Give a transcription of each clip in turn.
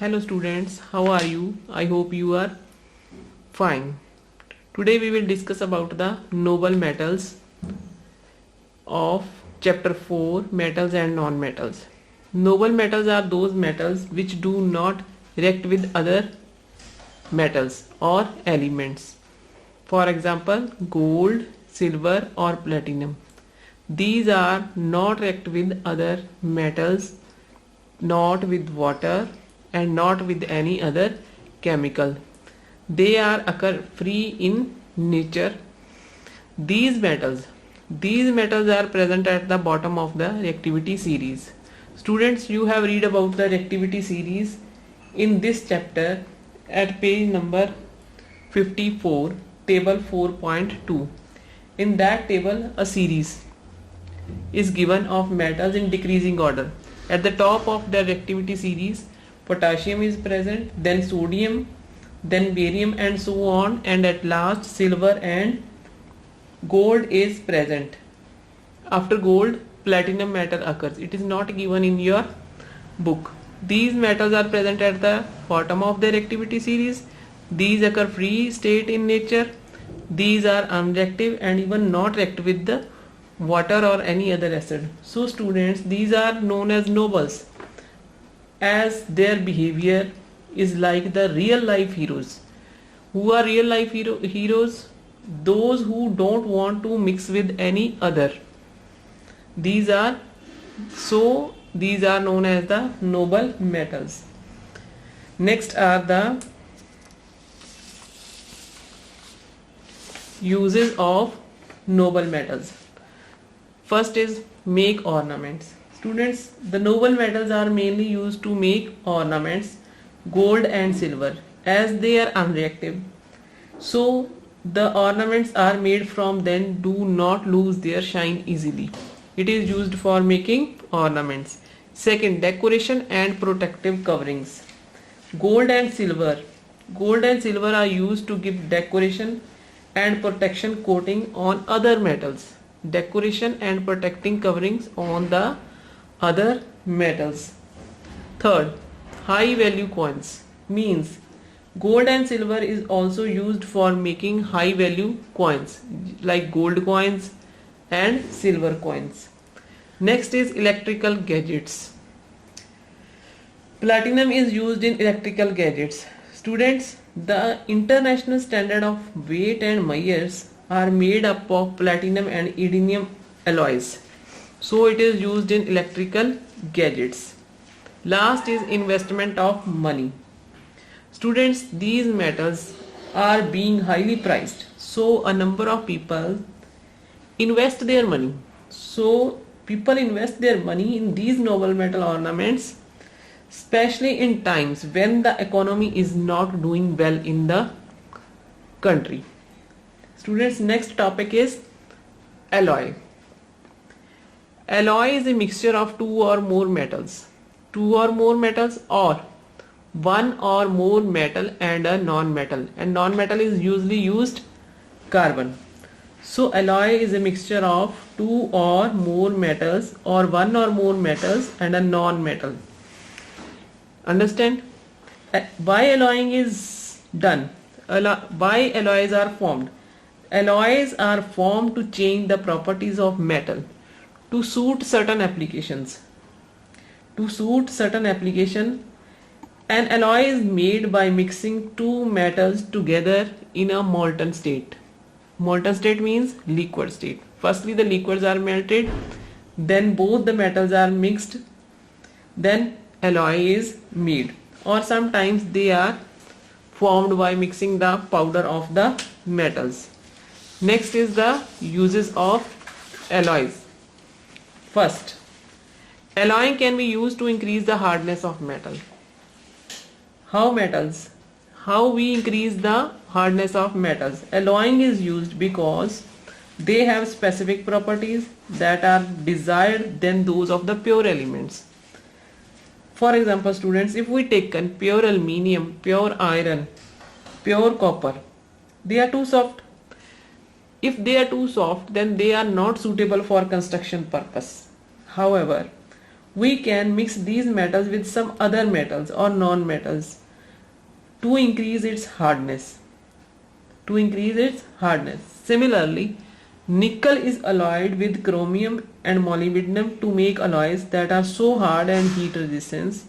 Hello students, how are you? I hope you are fine. Today we will discuss about the noble metals of chapter 4, metals and non-metals. Noble metals are those metals which do not react with other metals or elements. For example, gold, silver or platinum. These are not react with other metals, not with water and not with any other chemical. They are occur free in nature. These metals are present at the bottom of the reactivity series. Students, you have read about the reactivity series in this chapter at page number 54, table 4.2. In that table, a series is given of metals in decreasing order. At the top of the reactivity series, potassium is present, then sodium, then barium and so on, and at last silver and gold is present. After gold, platinum metal occurs. It is not given in your book. These metals are present at the bottom of their reactivity series. These occur free state in nature. These are unreactive and even not react with the water or any other acid. So students, these are known as nobles, as their behavior is like the real life heroes. Who are real life heroes? Those who don't want to mix with any other. These are known as the noble metals. Next are the uses of noble metals. First is make ornaments. Students, the noble metals are mainly used to make ornaments, gold and silver, as they are unreactive. So the ornaments are made from them do not lose their shine easily. It is used for making ornaments. Second, decoration and protective coverings. Gold and silver are used to give decoration and protection coating on other metals. Decoration and protecting coverings on the other metals. Third, high value coins means gold and silver is also used for making high value coins like gold coins and silver coins. Next is electrical gadgets. Platinum is used in electrical gadgets. Students, the international standard of weight and measures are made up of platinum and iridium alloys. So it is used in electrical gadgets. Last is investment of money. Students, these metals are being highly priced. So a number of people invest their money. So people invest their money in these noble metal ornaments, especially in times when the economy is not doing well in the country. Students, next topic is alloy. Alloy is a mixture of two or more metals. Two or more metals or one or more metal and a non-metal. And non-metal is usually used carbon. So alloy is a mixture of two or more metals or one or more metals and a non-metal. Understand? Why alloying is done? Why alloys are formed? Alloys are formed to change the properties of metal to suit certain applications. An alloy is made by mixing two metals together in a molten state. Molten state means liquid state. Firstly, the liquids are melted, then both the metals are mixed, then alloy is made. Or sometimes they are formed by mixing the powder of the metals. Next is the uses of alloys. First, alloying can be used to increase the hardness of metal. How we increase the hardness of metals? Alloying is used because they have specific properties that are desired than those of the pure elements. For example, students, if we take pure aluminium, pure iron, pure copper, they are too soft. If they are too soft, then they are not suitable for construction purpose. However, we can mix these metals with some other metals or non-metals to increase its hardness. Similarly, nickel is alloyed with chromium and molybdenum to make alloys that are so hard and heat resistant,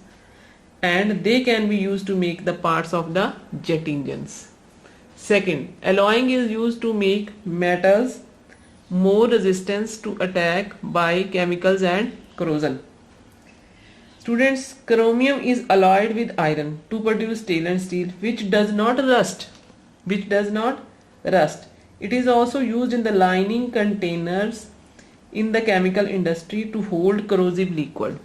and they can be used to make the parts of the jet engines. Second, alloying is used to make metals more resistant to attack by chemicals and corrosion. Students, chromium is alloyed with iron to produce stainless steel which does not rust. It is also used in the lining containers in the chemical industry to hold corrosive liquid,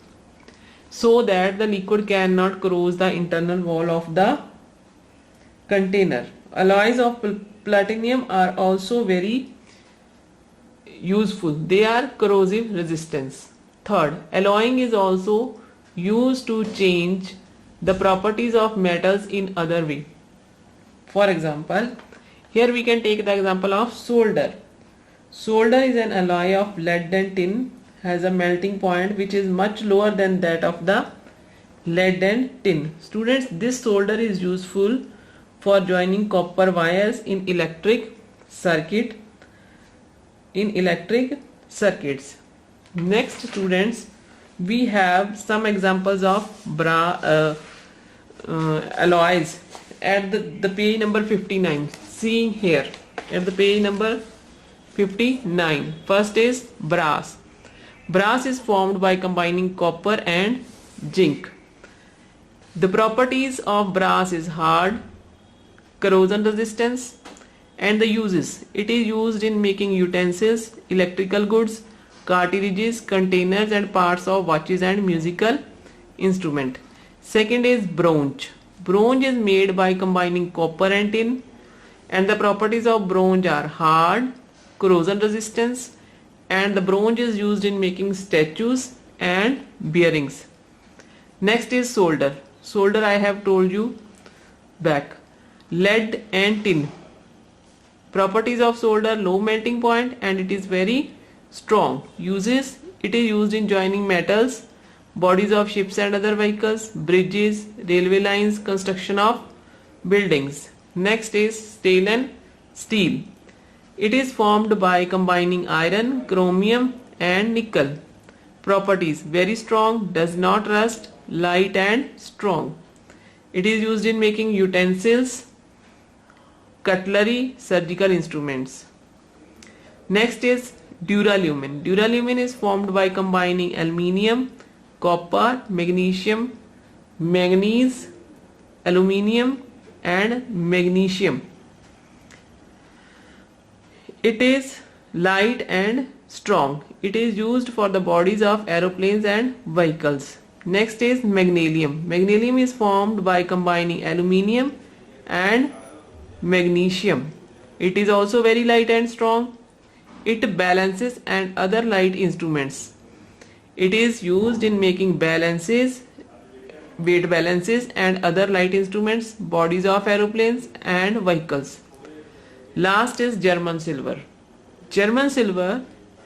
so that the liquid cannot corrode the internal wall of the container. Alloys of platinum are also very useful. They are corrosive resistance. Third, alloying is also used to change the properties of metals in other way. For example, here we can take the example of solder. Solder is an alloy of lead and tin, has a melting point which is much lower than that of the lead and tin. Students, this solder is useful for joining copper wires in electric circuits. Next, students, we have some examples of alloys at the page number 59. See here at the page number 59. First is brass. Brass is formed by combining copper and zinc. The properties of brass is hard, corrosion resistance, and the uses. It is used in making utensils, electrical goods, cartridges, containers and parts of watches and musical instrument. Second is bronze. Bronze is made by combining copper and tin, and the properties of bronze are hard, corrosion resistance, and the bronze is used in making statues and bearings. Next is solder. Solder I have told you back. Lead and tin. Properties of solder: low melting point and it is very strong. Uses: it is used in joining metals, bodies of ships and other vehicles, bridges, railway lines, construction of buildings. Next is stainless steel. It is formed by combining iron, chromium and nickel. Properties: very strong, does not rust, light and strong. It is used in making utensils, cutlery, surgical instruments. Next is duralumin. Duralumin is formed by combining aluminium, copper, magnesium, manganese, aluminium and magnesium. It is light and strong. It is used for the bodies of aeroplanes and vehicles. Next is magnesium. Magnesium is formed by combining aluminium and magnesium. It is also very light and strong. It balances and other light instruments. It is used in making balances, weight balances and other light instruments, bodies of aeroplanes and vehicles. Last is German silver. German silver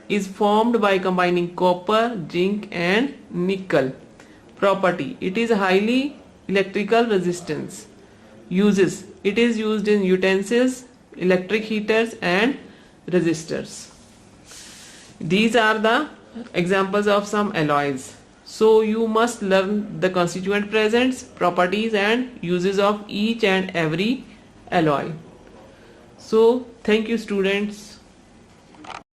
is formed by combining copper, zinc and nickel. Property: it is highly electrical resistance. Uses: it is used in utensils, electric heaters and resistors. These are the examples of some alloys. So you must learn the constituent presents, properties and uses of each and every alloy. So thank you students.